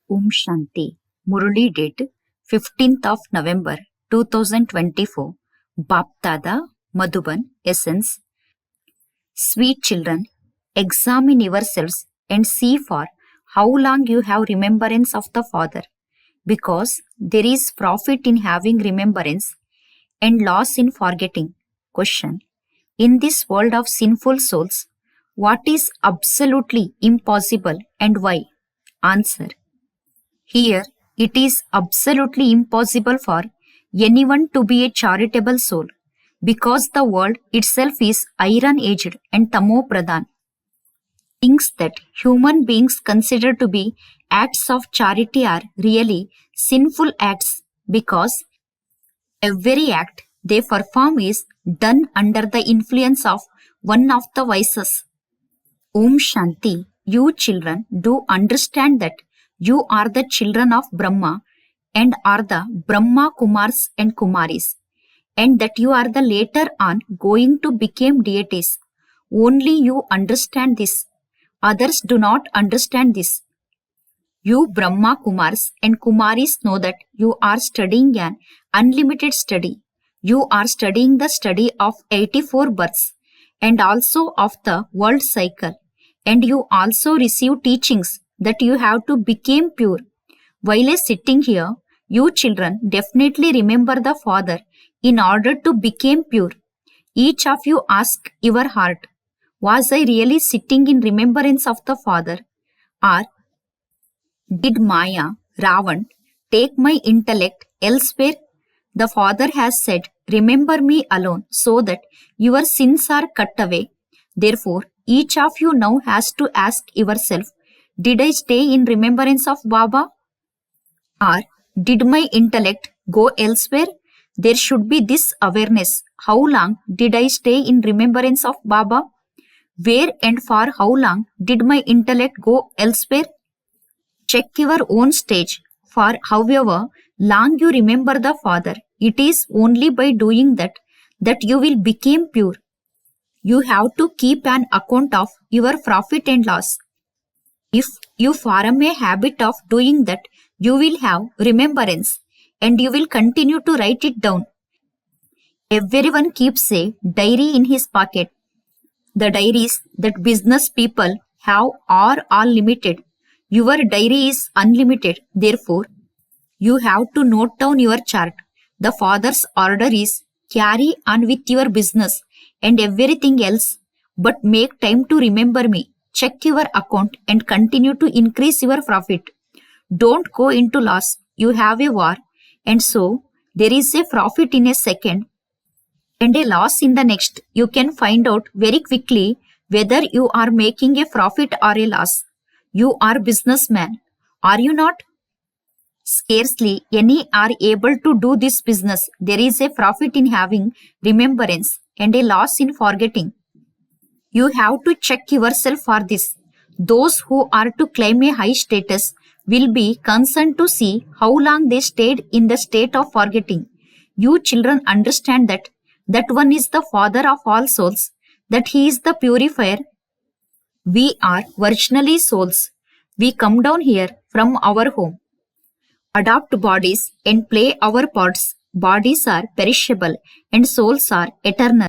Om Shanti. Murli date 15th of November 2024. Baptada Madhuban Essence. Sweet children, examine yourselves and see for how long you have remembrance of the Father, because there is profit in having remembrance and loss in forgetting. Question. In this world of sinful souls, what is absolutely impossible and why? Answer. Here, it is absolutely impossible for anyone to be a charitable soul, because the world itself is iron-aged and tamo-pradhan. Things that human beings consider to be acts of charity are really sinful acts, because every act they perform is done under the influence of one of the vices. Om Shanti. You children do understand that you are the children of Brahma and are the Brahma Kumars and Kumaris, and that you are the later on going to become deities. Only you understand this. Others do not understand this. You Brahma Kumars and Kumaris know that you are studying an unlimited study. You are studying the study of 84 births and also of the world cycle, and you also receive teachings that you have to become pure. While sitting here, you children definitely remember the Father in order to become pure. Each of you ask your heart, was I really sitting in remembrance of the Father? Or did Maya, Ravan, take my intellect elsewhere? The Father has said, remember me alone so that your sins are cut away. Therefore, each of you now has to ask yourself, did I stay in remembrance of Baba? Or did my intellect go elsewhere? There should be this awareness. How long did I stay in remembrance of Baba? Where and for how long did my intellect go elsewhere? Check your own stage. For however long you remember the Father, it is only by doing that you will become pure. You have to keep an account of your profit and loss. If you form a habit of doing that, you will have remembrance and you will continue to write it down. Everyone keeps a diary in his pocket. The diaries that business people have are all limited. Your diary is unlimited. Therefore, you have to note down your chart. The Father's order is carry on with your business and everything else, but make time to remember me. Check your account and continue to increase your profit. Don't go into loss. You have a war, and so there is a profit in a second and a loss in the next. You can find out very quickly whether you are making a profit or a loss. You are businessman, are you not? Scarcely any are able to do this business. There is a profit in having remembrance and a loss in forgetting. You have to check yourself for this. Those who are to claim a high status will be concerned to see how long they stayed in the state of forgetting. You children understand that one is the Father of all souls, that he is the purifier. We are virginally souls. We come down here from our home, adopt bodies and play our parts. Bodies are perishable and souls are eternal.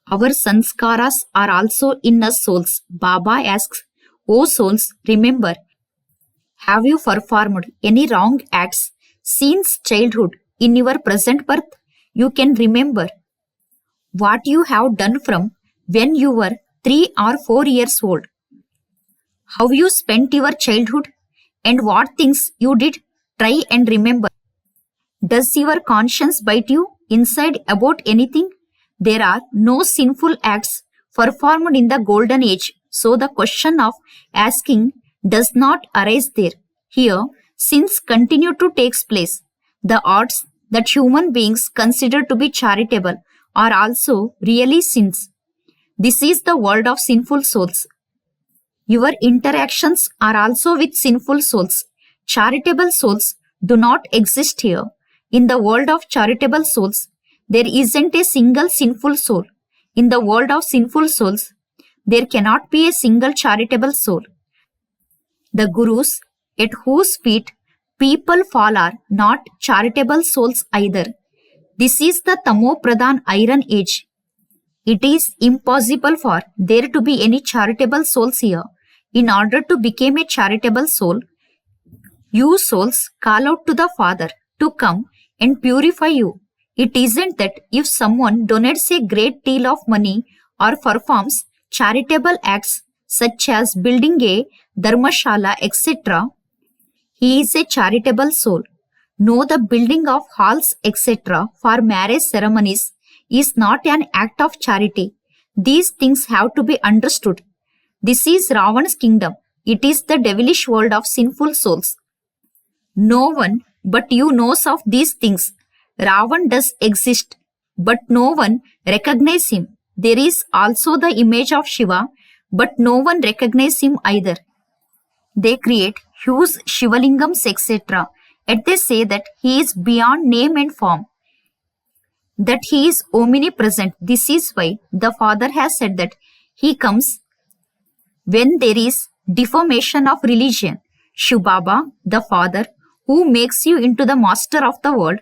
Our sanskaras are also in us souls. Baba asks, O souls, remember, have you performed any wrong acts since childhood in your present birth? You can remember what you have done from when you were 3 or 4 years old. How you spent your childhood and what things you did. Try and remember. Does your conscience bite you inside about anything? There are no sinful acts performed in the golden age, so the question of asking does not arise there. Here, sins continue to take place. The acts that human beings consider to be charitable are also really sins. This is the world of sinful souls. Your interactions are also with sinful souls. Charitable souls do not exist here. In the world of charitable souls, there isn't a single sinful soul. In the world of sinful souls, there cannot be a single charitable soul. The gurus at whose feet people fall are not charitable souls either. This is the Tamo Pradhan Iron Age. It is impossible for there to be any charitable souls here. In order to become a charitable soul, you souls call out to the Father to come and purify you. It isn't that if someone donates a great deal of money or performs charitable acts such as building a dharmashala, etc., he is a charitable soul. No, the building of halls, etc., for marriage ceremonies is not an act of charity. These things have to be understood. This is Ravan's kingdom. It is the devilish world of sinful souls. No one but you knows of these things. Ravan does exist, but no one recognizes him. There is also the image of Shiva, but no one recognizes him either. They create huge Shivalingams, etc., and they say that he is beyond name and form, that he is omnipresent. This is why the Father has said that he comes when there is deformation of religion. Shiv Baba, the Father, who makes you into the master of the world,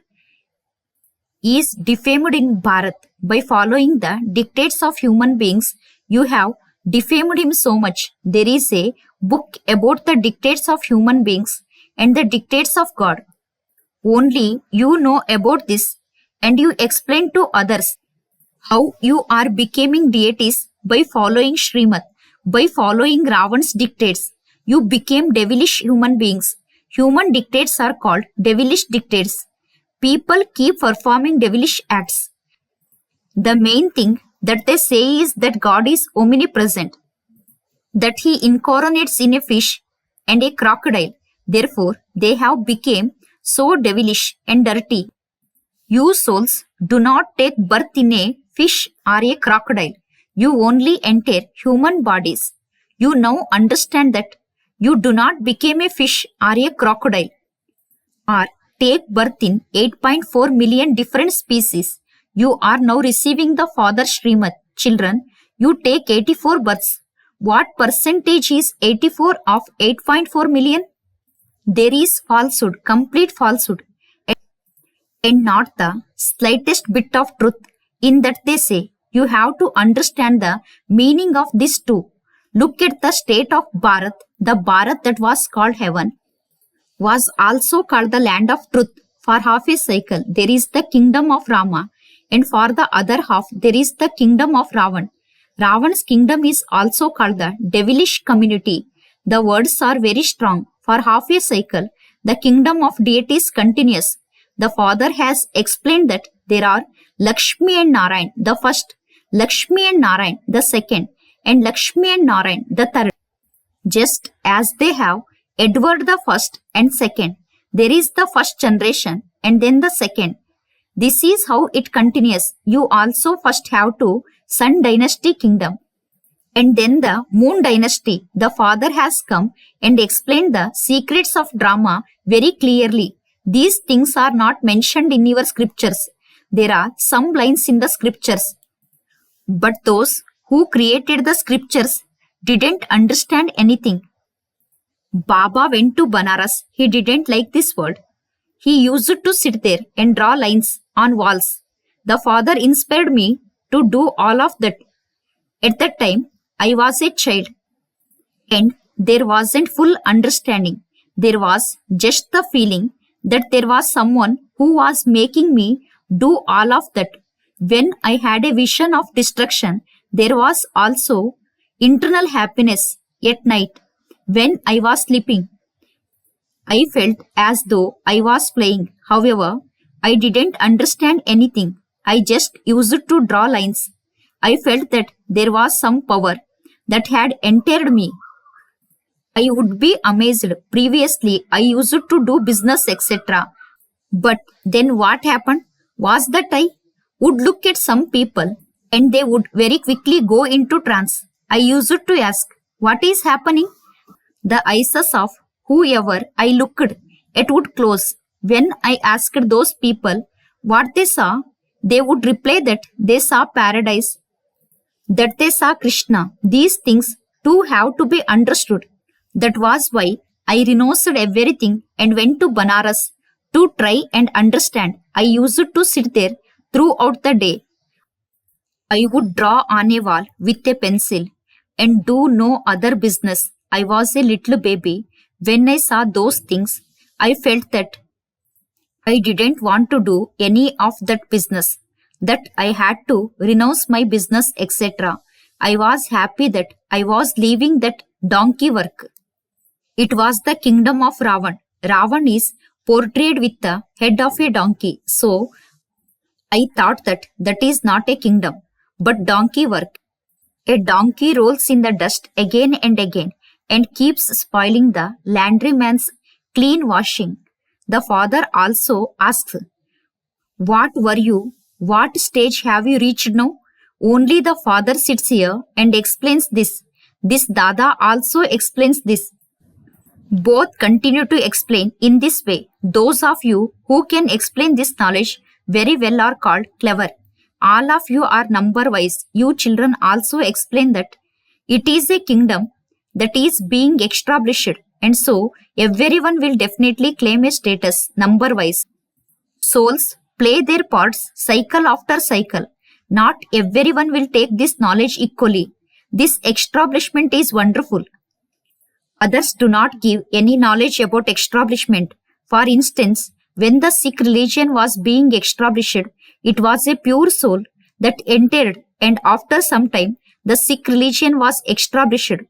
is defamed in Bharat. By following the dictates of human beings, you have defamed him so much. There is a book about the dictates of human beings and the dictates of God. Only you know about this, and you explain to others how you are becoming deities by following Srimad. By following Ravan's dictates, you became devilish human beings. Human dictates are called devilish dictates. People keep performing devilish acts. The main thing that they say is that God is omnipresent, that he incarnates in a fish and a crocodile. Therefore, they have become so devilish and dirty. You souls do not take birth in a fish or a crocodile. You only enter human bodies. You now understand that you do not become a fish or a crocodile or take birth in 8.4 million different species. You are now receiving the Father Srimad. Children, you take 84 births. What percentage is 84 of 8.4 million? There is falsehood, complete falsehood, and not the slightest bit of truth in that they say. You have to understand the meaning of this too. Look at the state of Bharat. The Bharat that was called heaven was also called the land of truth. For half a cycle, there is the kingdom of Rama, and for the other half, there is the kingdom of Ravan. Ravan's kingdom is also called the devilish community. The words are very strong. For half a cycle, the kingdom of deity is continuous. The Father has explained that there are Lakshmi and Narayan, the first, Lakshmi and Narayan, the second, and Lakshmi and Narayan, the third. Just as they have Edward the first and second, there is the first generation and then the second. This is how it continues. You also first have to Sun dynasty kingdom and then the Moon dynasty. The Father has come and explained the secrets of drama very clearly. These things are not mentioned in your scriptures. There are some lines in the scriptures, but those who created the scriptures didn't understand anything. Baba went to Banaras. He didn't like this world. He used to sit there and draw lines on walls. The Father inspired me to do all of that. At that time, I was a child and there wasn't full understanding. There was just the feeling that there was someone who was making me do all of that. When I had a vision of destruction, there was also internal happiness at night. When I was sleeping, I felt as though I was flying. However, I didn't understand anything. I just used to draw lines. I felt that there was some power that had entered me. I would be amazed. Previously, I used to do business, etc. But then what happened was that I would look at some people and they would very quickly go into trance. I used to ask, what is happening? The eyes of whoever I looked at would close. When I asked those people what they saw, they would reply that they saw paradise, that they saw Krishna. These things too have to be understood. That was why I renounced everything and went to Banaras to try and understand. I used to sit there throughout the day. I would draw on a wall with a pencil and do no other business. I was a little baby. When I saw those things, I felt that I didn't want to do any of that business, that I had to renounce my business, etc. I was happy that I was leaving that donkey work. It was the kingdom of Ravan. Ravan is portrayed with the head of a donkey. So I thought that that is not a kingdom, but donkey work. A donkey rolls in the dust again and again and keeps spoiling the laundryman's clean washing. The father also asks, "What were you? What stage have you reached now?" Only the father sits here and explains this. This Dada also explains this. Both continue to explain in this way. Those of you who can explain this knowledge very well are called clever. All of you are number-wise. You children also explain that it is a kingdom that is being established, and so everyone will definitely claim a status number-wise. Souls play their parts cycle after cycle. Not everyone will take this knowledge equally. This establishment is wonderful. Others do not give any knowledge about establishment. For instance, when the Sikh religion was being established, it was a pure soul that entered, and after some time, the Sikh religion was established.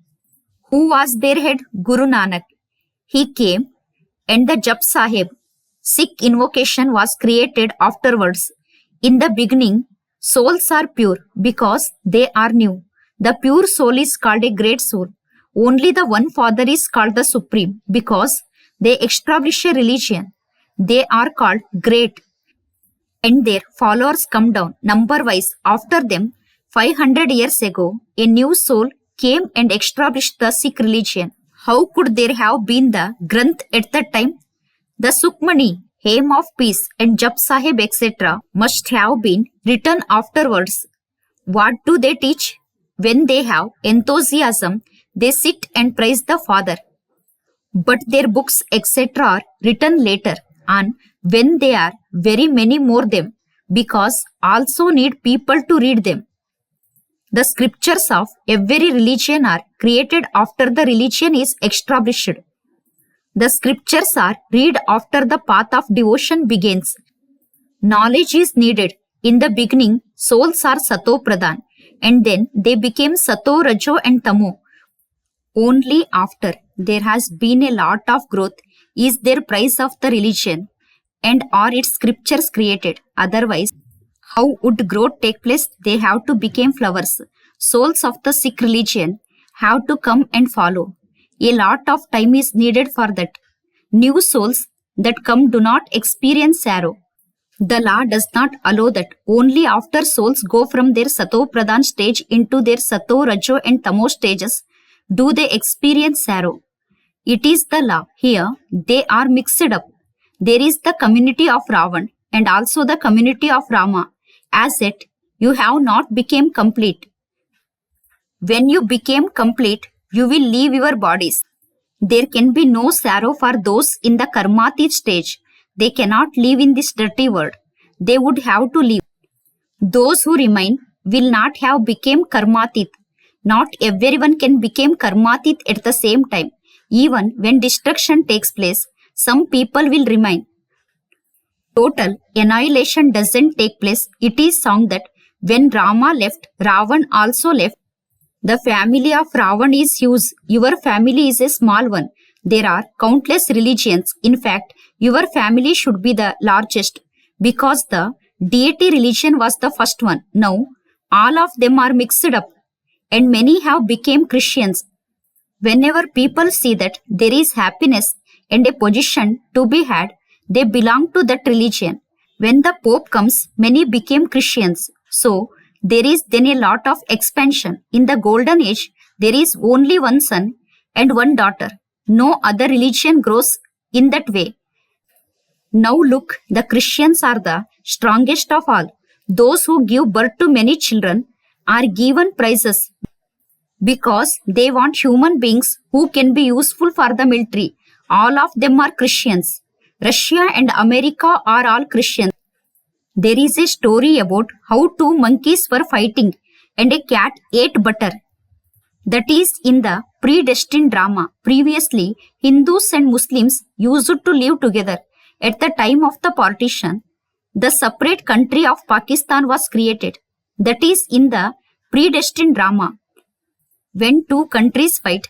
Who was their head? Guru Nanak. He came, and the Jap Sahib, Sikh invocation, was created afterwards. In the beginning, souls are pure because they are new. The pure soul is called a great soul. Only the one Father is called the Supreme because they establish a religion. They are called great, and their followers come down number-wise after them. 500 years ago, a new soul came and established the Sikh religion. How could there have been the Granth at that time? The Sukhmani, Hymn of Peace, and Jap Sahib, etc. must have been written afterwards. What do they teach? When they have enthusiasm, they sit and praise the Father. But their books, etc. are written later, and when there are very many more them, because also need people to read them. The scriptures of every religion are created after the religion is established. The scriptures are read after the path of devotion begins. Knowledge is needed. In the beginning, souls are Sato Pradhan, and then they became Sato, Rajo, and Tamo. Only after there has been a lot of growth is there price of the religion, and are its scriptures created. Otherwise, how would growth take place? They have to become flowers. Souls of the Sikh religion have to come and follow. A lot of time is needed for that. New souls that come do not experience sorrow. The law does not allow that. Only after souls go from their Sato Pradhan stage into their Sato, Rajo, and Tamo stages do they experience sorrow. It is the law. Here they are mixed up. There is the community of Ravan and also the community of Rama. As yet, you have not become complete. When you became complete, you will leave your bodies. There can be no sorrow for those in the Karmatit stage. They cannot live in this dirty world. They would have to leave. Those who remain will not have become Karmatit. Not everyone can become Karmatit at the same time. Even when destruction takes place, some people will remain. Total annihilation doesn't take place. It is sung that when Rama left, Ravan also left. The family of Ravan is huge. Your family is a small one. There are countless religions. In fact, your family should be the largest because the deity religion was the first one. Now, all of them are mixed up and many have become Christians. Whenever people see that there is happiness and a position to be had, they belong to that religion. When the Pope comes, many became Christians. So, there is then a lot of expansion. In the Golden Age, there is only one son and one daughter. No other religion grows in that way. Now look, the Christians are the strongest of all. Those who give birth to many children are given prizes because they want human beings who can be useful for the military. All of them are Christians. Russia and America are all Christians. There is a story about how two monkeys were fighting and a cat ate butter. That is in the predestined drama. Previously, Hindus and Muslims used to live together. At the time of the partition, the separate country of Pakistan was created. That is in the predestined drama. When two countries fight,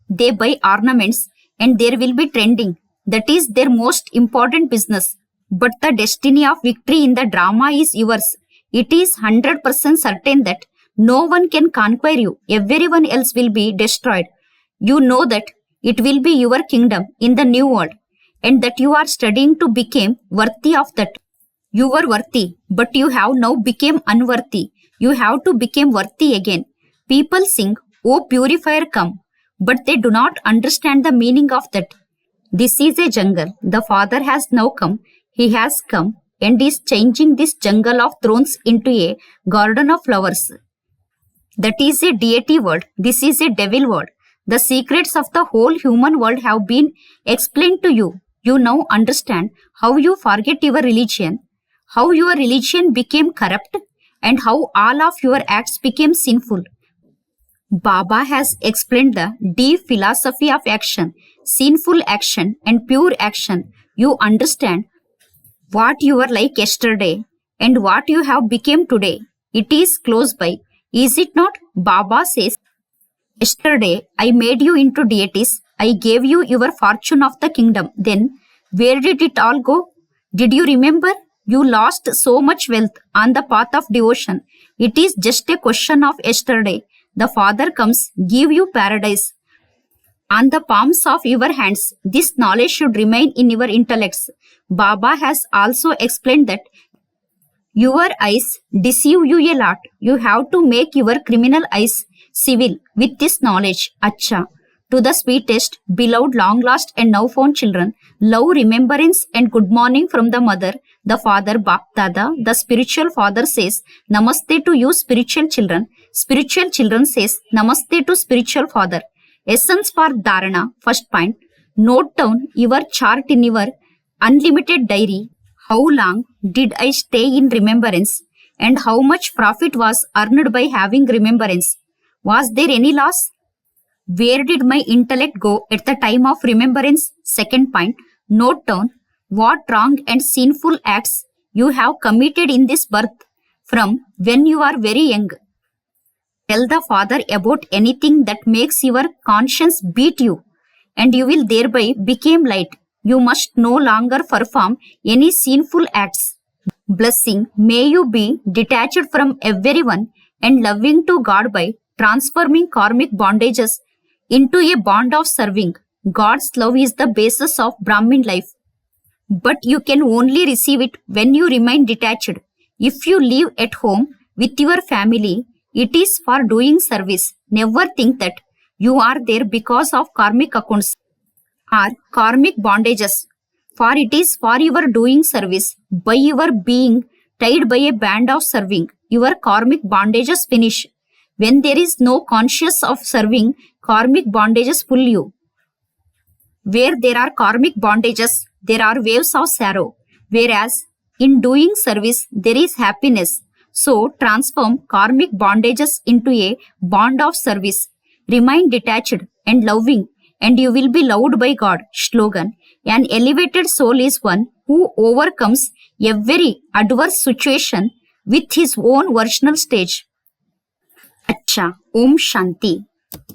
they buy ornaments and there will be trending. That is their most important business. But the destiny of victory in the drama is yours. It is 100% certain that no one can conquer you. Everyone else will be destroyed. You know that it will be your kingdom in the new world and that you are studying to become worthy of that. You were worthy, but you have now become unworthy. You have to become worthy again. People sing, "Oh purifier come," but they do not understand the meaning of that. This is a jungle. The Father has now come. He has come and is changing this jungle of thrones into a garden of flowers. That is a deity world. This is a devil world. The secrets of the whole human world have been explained to you. You now understand how you forget your religion, how your religion became corrupt, and how all of your acts became sinful. Baba has explained the deep philosophy of action, sinful action and pure action. You understand what you were like yesterday and what you have become today. It is close by, is it not? Baba says, "Yesterday I made you into deities. I gave you your fortune of the kingdom. Then where did it all go? Did you remember? You lost so much wealth on the path of devotion. It is just a question of yesterday. The Father comes, give you paradise on the palms of your hands. This knowledge should remain in your intellects." Baba has also explained that your eyes deceive you a lot. You have to make your criminal eyes civil with this knowledge. Acha. To the sweetest, beloved, long lost and now found children, love, remembrance and good morning from the mother, the father, Bap Dada. The spiritual father says namaste to you spiritual children. Spiritual children says namaste to spiritual father. Essence for Dharana. First point. Note down your chart in your unlimited diary. How long did I stay in remembrance and how much profit was earned by having remembrance? Was there any loss? Where did my intellect go at the time of remembrance? Second point. Note down what wrong and sinful acts you have committed in this birth from when you are very young. Tell the Father about anything that makes your conscience beat you, and you will thereby become light. You must no longer perform any sinful acts. Blessing, may you be detached from everyone and loving to God by transforming karmic bondages into a bond of serving. God's love is the basis of Brahmin life. But you can only receive it when you remain detached. If you live at home with your family, it is for doing service. Never think that you are there because of karmic accounts or karmic bondages, for it is for your doing service. By your being tied by a band of serving, your karmic bondages finish. When there is no conscious of serving, karmic bondages pull you. Where there are karmic bondages, there are waves of sorrow, whereas in doing service, there is happiness. So, transform karmic bondages into a bond of service. Remain detached and loving, and you will be loved by God. Slogan: an elevated soul is one who overcomes every adverse situation with his own versional stage. Acha, Om Shanti.